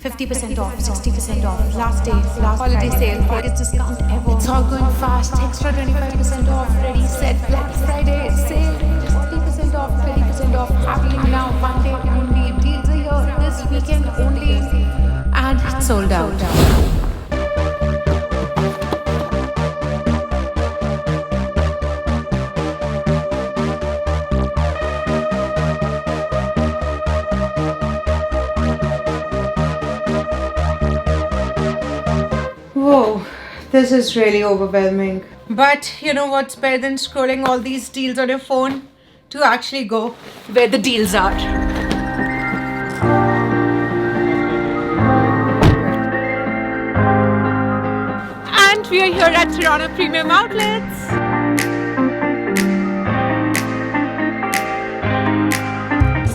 50% off, 60% off, last day, last holiday sale, biggest discount ever. It's all going fast, extra 25% off, ready, set, Black Friday sale, 40% off, 30% off, happening now, one day only, deals are here, this weekend only, and it's sold out. Whoa, this is really overwhelming. But you know what's better than scrolling all these deals on your phone? To actually go where the deals are. And we are here at Toronto Premium Outlets.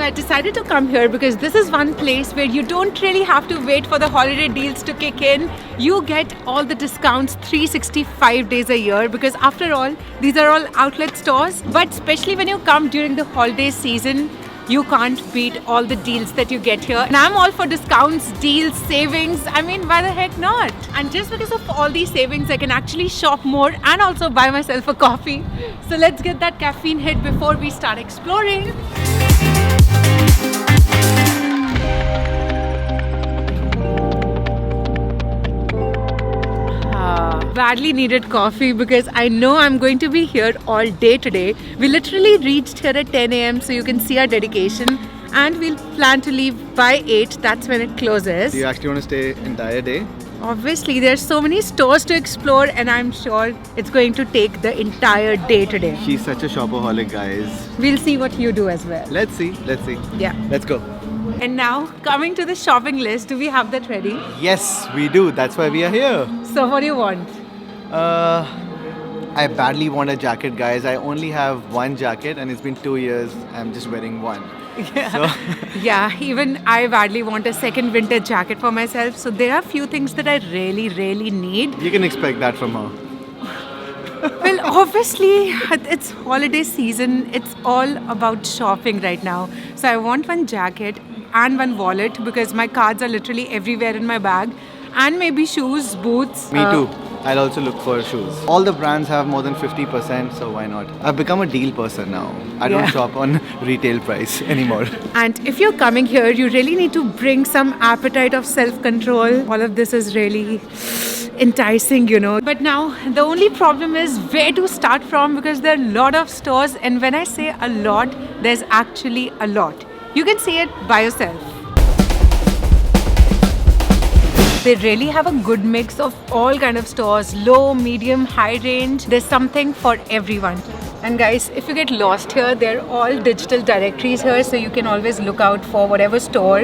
I decided to come here because this is one place where you don't really have to wait for the holiday deals to kick in. You get all the discounts 365 days a year because after all, these are all outlet stores. But especially when you come during the holiday season, you can't beat all the deals that you get here. And I'm all for discounts, deals, savings. I mean, why the heck not? And just because of all these savings, I can actually shop more and also buy myself a coffee. So let's get that caffeine hit before we start exploring. Badly needed coffee because I know I'm going to be here all day today. We literally reached here at 10 a.m. so you can see our dedication, and we'll plan to leave by 8. That's when it closes. Do you actually want to stay entire day? Obviously, there's so many stores to explore and I'm sure it's going to take the entire day today. She's such a shopaholic, guys. We'll see what you do as well. Let's see. Yeah. Let's go. And now, coming to the shopping list, do we have that ready? Yes, we do. That's why we are here. So what do you want? I badly want a jacket, guys. I only have one jacket and it's been 2 years. I'm just wearing one. Yeah. So Yeah, even I badly want a second winter jacket for myself. So there are a few things that I really need. you can expect that from her. Well, obviously, it's holiday season. It's all about shopping right now. So I want one jacket and one wallet because my cards are literally everywhere in my bag. And maybe shoes, boots. Me too. I'll also look for shoes. All the brands have more than 50%, so why not? I've become a deal person now. I don't Yeah. shop on retail price anymore. And if you're coming here, you really need to bring some appetite of self-control. All of this is really enticing, you know. But now, the only problem is where to start from because there are a lot of stores. And when I say a lot, there's actually a lot. You can see it by yourself. They really have a good mix of all kind of stores, low, medium, high range. There's something for everyone. And guys, if you get lost here, they're all digital directories here, so you can always look out for whatever store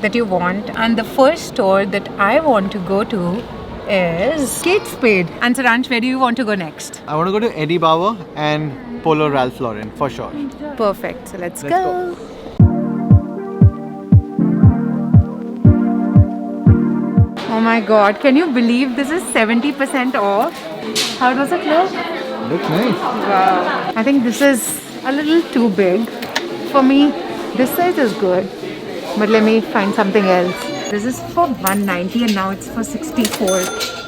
that you want. And the first store that I want to go to is Kate Spade. And Saransh, where do you want to go next? I want to go to Eddie Bauer and Polo Ralph Lauren for sure. Perfect. So let's Let's go. Oh my god, can you believe this is 70% off? How does it look? Looks nice. Wow. I think this is a little too big. For me, this size is good. But let me find something else. This is for 190 and now it's for 64.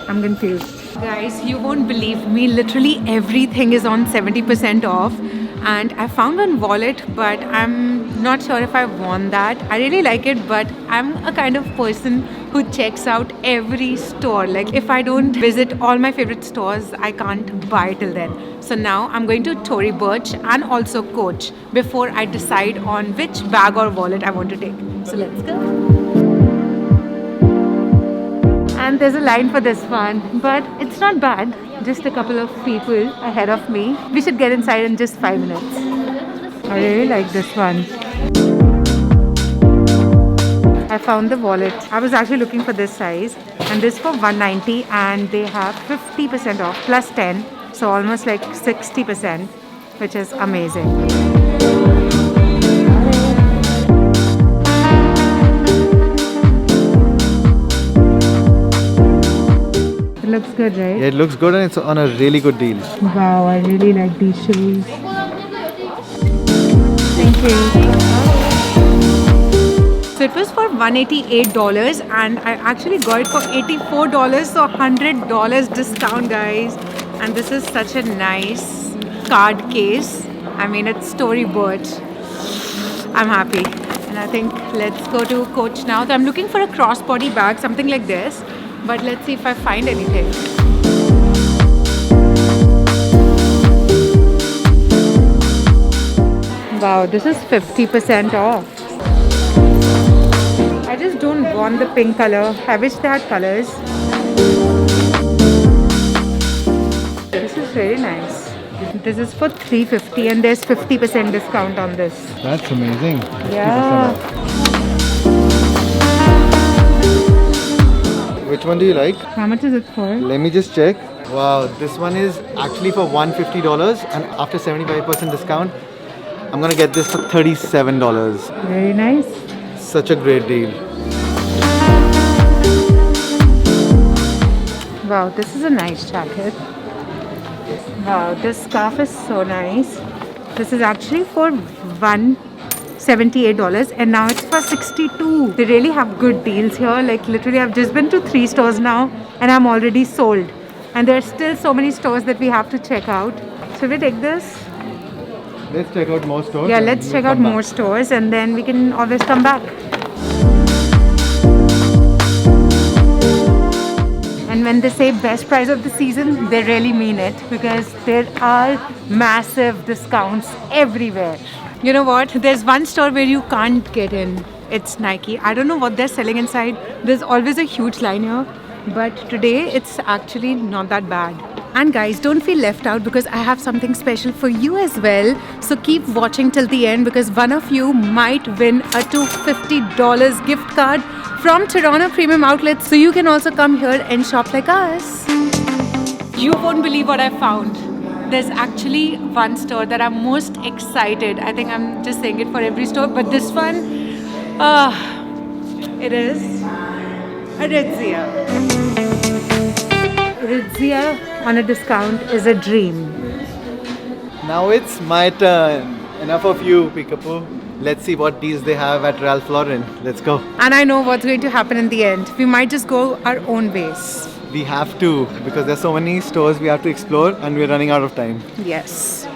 I'm confused. Guys, you won't believe me. Literally everything is on 70% off. And I found one wallet, but I'm not sure if I want that. I really like it, but I'm a kind of person who checks out every store. Like if I don't visit all my favorite stores, I can't buy till then. So now I'm going to Tory Burch and also Coach before I decide on which bag or wallet I want to take. So let's go. And there's a line for this one, but it's not bad. Just a couple of people ahead of me. We should get inside in just 5 minutes. I really like this one. I found the wallet. I was actually looking for this size, and this for 190, and they have 50% off plus 10, so almost like 60%, which is amazing. It looks good, right? Yeah, it looks good and it's on a really good deal. Wow, I really like these shoes. Thank you. So So it was for $188 and I actually got it for $84, so $100 discount, guys. And this is such a nice card case. I mean, it's storyboard. I'm happy. And I think let's go to Coach now. So I'm looking for a crossbody bag, something like this. But let's see if I find anything. Wow, this is 50% off. I just don't want the pink color. I wish they had colors. This is very nice. This is for $350 and there's 50% discount on this. That's amazing. Yeah. Which one do you like? How much is it for? Let me just check. Wow, this one is actually for $150 and after 75% discount, I'm gonna get this for $37. Very nice. Such a great deal. Wow, this is a nice jacket. Wow, this scarf is so nice. This is actually for $178 and now it's for $62. They really have good deals here. Like literally, I've just been to 3 stores now and I'm already sold. And there are still so many stores that we have to check out. Should we take this? Let's check out more stores. Yeah, let's check out more stores and then we can always come back. And when they say best price of the season, they really mean it because there are massive discounts everywhere. You know what? There's one store where you can't get in. It's Nike. I don't know what they're selling inside. There's always a huge line here. But today it's actually not that bad. And guys, don't feel left out because I have something special for you as well. So keep watching till the end because one of you might win a $250 gift card from Toronto Premium Outlets. So you can also come here and shop like us. You won't believe what I found. There's actually one store that I'm most excited. I think I'm just saying it for every store. But this one, it is Aritzia. Aritzia on a discount is a dream. Now it's my turn. Enough of you, Peekaboo. Let's see what deals they have at Ralph Lauren. Let's go. And I know what's going to happen in the end. We might just go our own ways. We have to because there's so many stores we have to explore and we're running out of time. Yes.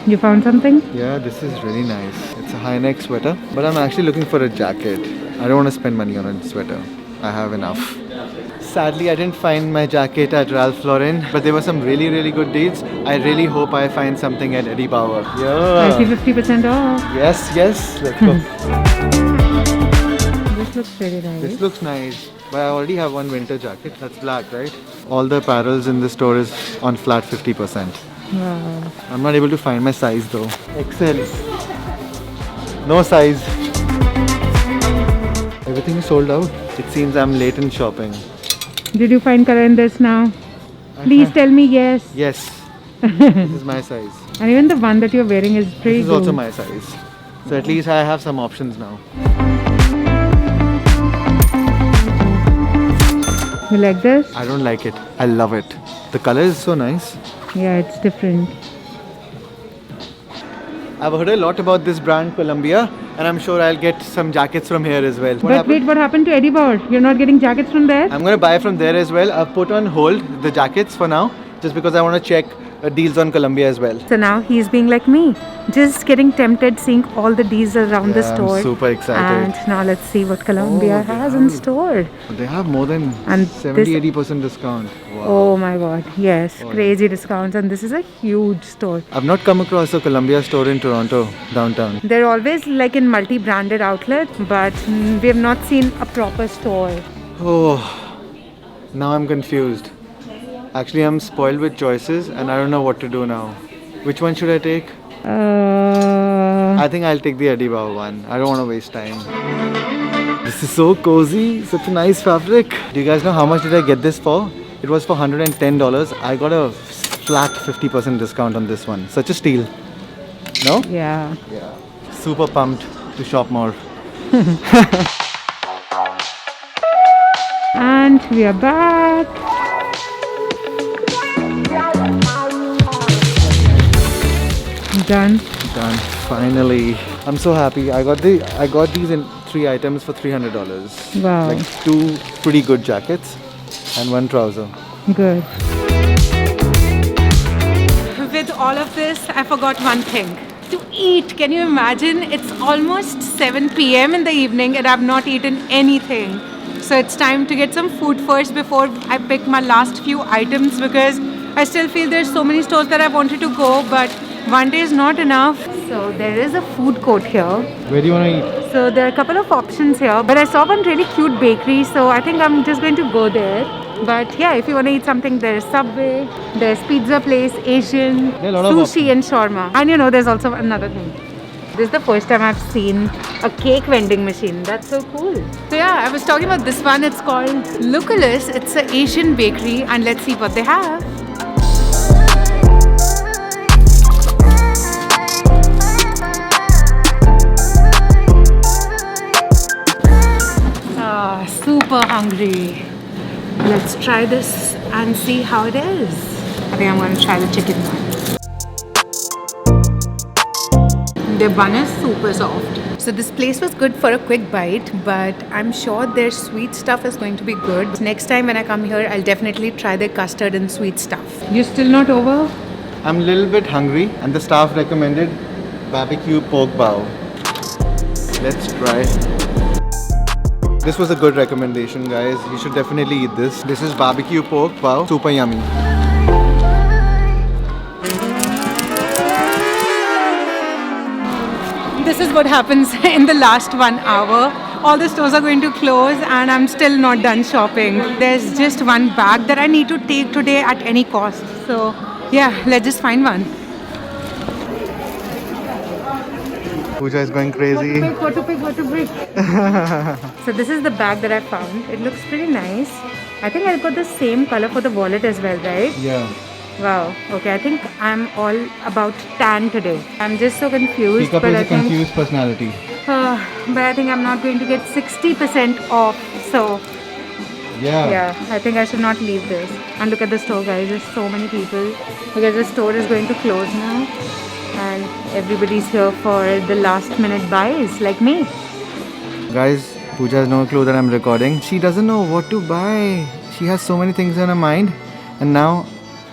You found something? Yeah, this is really nice. It's a high neck sweater, but I'm actually looking for a jacket. I don't want to spend money on a sweater. I have enough. Sadly, I didn't find my jacket at Ralph Lauren, but there were some really, really good deals. I really hope I find something at Eddie Bauer. I see Yeah. 50% off. Yes, yes. Let's go. This looks very nice. This looks nice, but I already have one winter jacket. That's black, right? All the apparels in the store is on flat 50%. Wow. I'm not able to find my size though. XL. No size. Everything is sold out. It seems I'm late in shopping. Did you find color in this now? Please tell me yes. Yes. This is my size. And even the one that you're wearing is pretty This is good. also my size. So at least I have some options now. You like this? I don't like it. I love it. The color is so nice. Yeah, it's different. I've heard a lot about this brand Columbia and I'm sure I'll get some jackets from here as well. But wait, what happened to Eddie Bauer? You're not getting jackets from there? I'm going to buy from there as well. I've put on hold the jackets for now just because I want to check deals on Columbia as well. So now he's being like me, just getting tempted seeing all the deals around the Yeah, I'm store. super excited. And now let's see what Columbia Oh, they has in have- store. They have more than And 70-80% discount. Wow. Oh my god, yes, Oh, crazy discounts, and this is a huge store. I've not come across a Columbia store in Toronto, downtown. They're always like in multi-branded outlets, but we have not seen a proper store. Oh, now I'm confused. Actually, I'm spoiled with choices and I don't know what to do now. Which one should I take? I think I'll take the Eddie Bauer one. I don't want to waste time. This is so cozy, such a nice fabric. Do you guys know how much did I get this for? It was for $110. I got a flat 50% discount on this one. Such a steal. No? Yeah. Yeah. Super pumped to shop more. And we are back. Done. Done. Finally. I'm so happy. I got these in 3 items for $300. Wow. Like 2 pretty good jackets and 1 trouser. Good. With all of this, I forgot one thing. To eat. Can you imagine? It's almost 7 p.m. in the evening and I've not eaten anything. So it's time to get some food first before I pick my last few items, because I still feel there's so many stores that I wanted to go, but one day is not enough. So there is a food court here. Where do you want to eat? So there are a couple of options here, but I saw one really cute bakery, so I think I'm just going to go there. But yeah, if you want to eat something, there's Subway, there's Pizza Place, Asian, There are a lot of sushi and shawarma. And you know, there's also another thing. This is the first time I've seen a cake vending machine. That's so cool. So yeah, I was talking about this one. It's called Lucullus. It's an Asian bakery, and let's see what they have. Super hungry. Let's try this and see how it is. I think I'm going to try the chicken one. Their bun is super soft. So this place was good for a quick bite, but I'm sure their sweet stuff is going to be good. Next time when I come here, I'll definitely try their custard and sweet stuff. You're still not over? I'm a little bit hungry and the staff recommended barbecue pork bao. Let's try. This was a good recommendation, guys. You should definitely eat this. This is barbecue pork bao, super yummy. This is what happens in the last 1 hour. All the stores are going to close and I'm still not done shopping. There's just one bag that I need to take today at any cost. So yeah, let's just find one. Pooja is going crazy. What to pick? So this is the bag that I found. It looks pretty nice. I think I got the same color for the wallet as well, right? Yeah. Wow. Okay, I think I'm all about tan today. I'm just so confused. Peacock is a confused personality. But I think I'm not going to get 60% off. So yeah, I think I should not leave this. And look at the store, guys. There's so many people because the store is going to close now. And everybody's here for the last minute buys like me. Guys, Pooja has no clue that I'm recording. She doesn't know what to buy. She has so many things in her mind. And now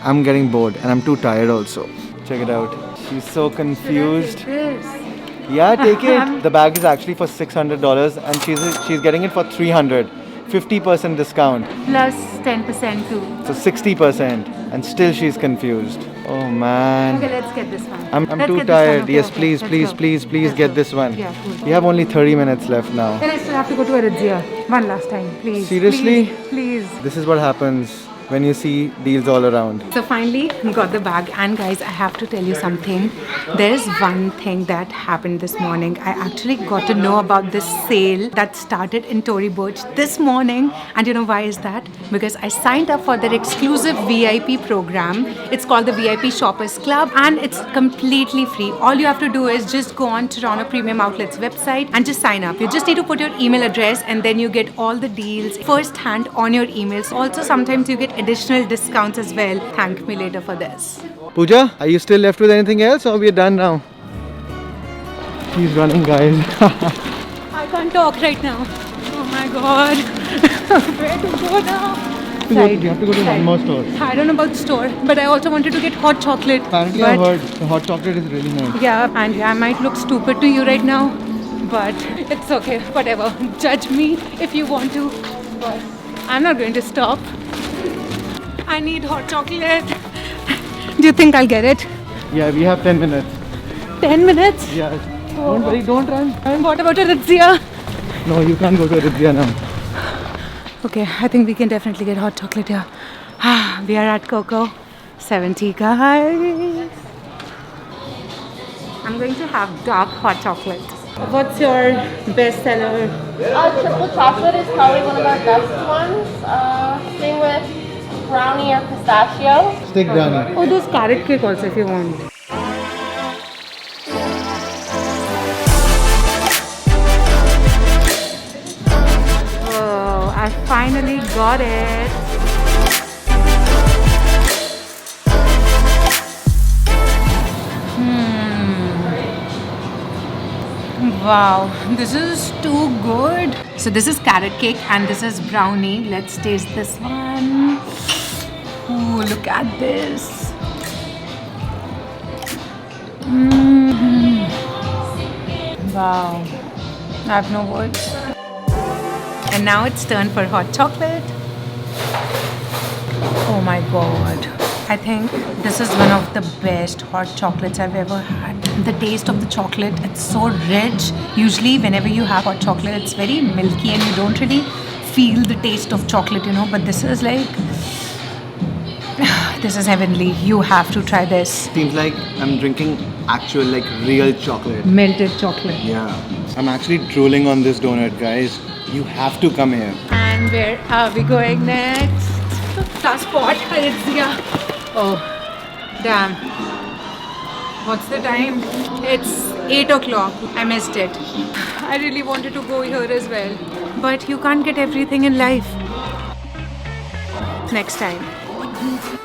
I'm getting bored and I'm too tired also. Check it out. She's so confused. Yeah, take it. The bag is actually for $600 and she's getting it for $300. 50% discount. Plus 10% too. So 60% and still she's confused. Oh man. Okay, let's get this one. I'm Let's too get this one, tired. okay, Yes, okay. please, Let's please, go. please, please Let's get go. this one. Yeah, cool. We have only 30 minutes left now. Then I still have to go to Aritzia one last time, please. Seriously? Please. This is what happens when you see deals all around. So finally, we got the bag. And guys, I have to tell you something. There's one thing that happened this morning. I actually got to know about this sale that started in Tory Burch this morning. And you know why is that? Because I signed up for their exclusive VIP program. It's called the VIP Shoppers Club and it's completely free. All you have to do is just go on Toronto Premium Outlets website and just sign up. You just need to put your email address and then you get all the deals first hand on your emails. Also, sometimes you get additional discounts as well. Thank me later for this. Pooja, are you still left with anything else or we're done now? She's running, guys. I can't talk right now. Oh my god. Where to go now? You have to go to one more store. I don't know about the store, but I also wanted to get hot chocolate. Apparently but I heard the hot chocolate is really nice. yeah, and I might look stupid to you right now, but it's okay, whatever. Judge me if you want to, but I'm not going to stop. I need hot chocolate. Do you think I'll get it? Yeah, we have 10 minutes. 10 minutes? Yeah. Don't worry, don't run. What about Aritzia? No, you can't go to Aritzia now. Okay, I think we can definitely get hot chocolate here. We are at Coco 70, guys. I'm going to have dark hot chocolate. What's your best seller? Triple chocolate is probably one of our best ones. Same with brownie or pistachio. Stick brownie. Oh, those carrot cake also if you want. Oh, I finally got it. Wow, this is too good. So this is carrot cake and this is brownie. Let's taste this one. Ooh, look at this. Wow, I have no words. And now it's turn for hot chocolate. Oh my god. I think this is one of the best hot chocolates I've ever had. The taste of the chocolate, it's so rich. Usually whenever you have hot chocolate, it's very milky and you don't really feel the taste of chocolate, you know. But this is like, this is heavenly. You have to try this. Seems like I'm drinking actual, like, real chocolate. Melted chocolate. Yeah. I'm actually drooling on this donut, guys. You have to come here. And where are we going next? Last spot, Aritzia. Oh, damn. What's the time? It's 8 o'clock. I missed it. I really wanted to go here as well. But you can't get everything in life. Next time.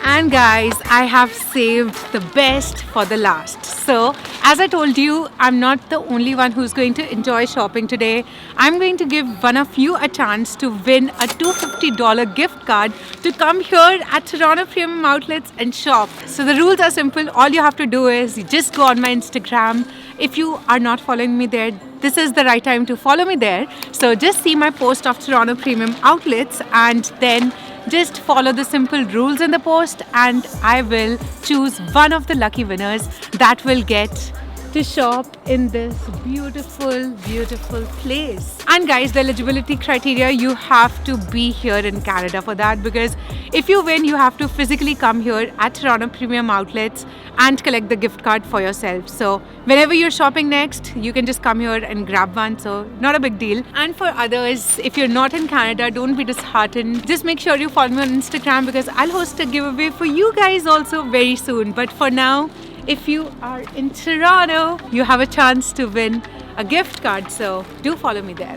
And guys, I have saved the best for the last. So, as I told you, I'm not the only one who's going to enjoy shopping today. I'm going to give one of you a chance to win a $250 gift card to come here at Toronto Premium Outlets and shop. So the rules are simple. All you have to do is you just go on my Instagram. If you are not following me there, this is the right time to follow me there. So just see my post of Toronto Premium Outlets and then just follow the simple rules in the post and I will choose one of the lucky winners that will get to shop in this beautiful, beautiful place. And guys, the eligibility criteria, you have to be here in Canada for that, because if you win, you have to physically come here at Toronto Premium Outlets and collect the gift card for yourself. So whenever you're shopping next, you can just come here and grab one. So not a big deal. And for others, if you're not in Canada, don't be disheartened. Just make sure you follow me on Instagram, because I'll host a giveaway for you guys also very soon. But for now, if you are in Toronto, you have a chance to win a gift card. So do follow me there.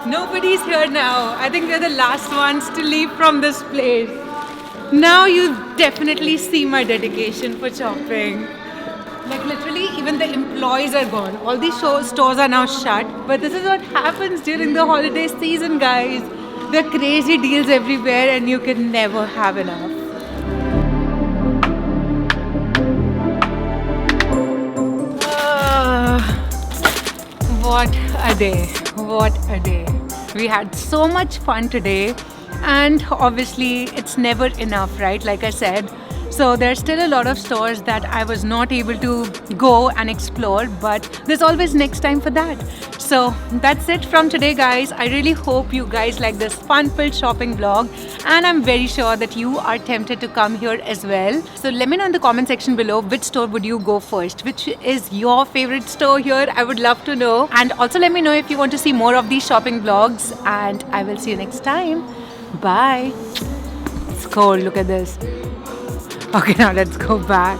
Nobody's here now. I think they're the last ones to leave from this place. Now you definitely see my dedication for shopping. Like literally, even the employees are gone. All these stores are now shut. But this is what happens during the holiday season, guys. There are crazy deals everywhere and you can never have enough. What a day. What a day. We had so much fun today. And obviously, it's never enough, right? Like I said. So there's still a lot of stores that I was not able to go and explore, but there's always next time for that. So that's it from today, guys. I really hope you guys like this fun-filled shopping vlog, and I'm very sure that you are tempted to come here as well. So let me know in the comment section below which store would you go first, which is your favorite store here. I would love to know. And also let me know if you want to see more of these shopping vlogs, and I will see you next time. Bye. It's cold, look at this. Okay, now let's go back.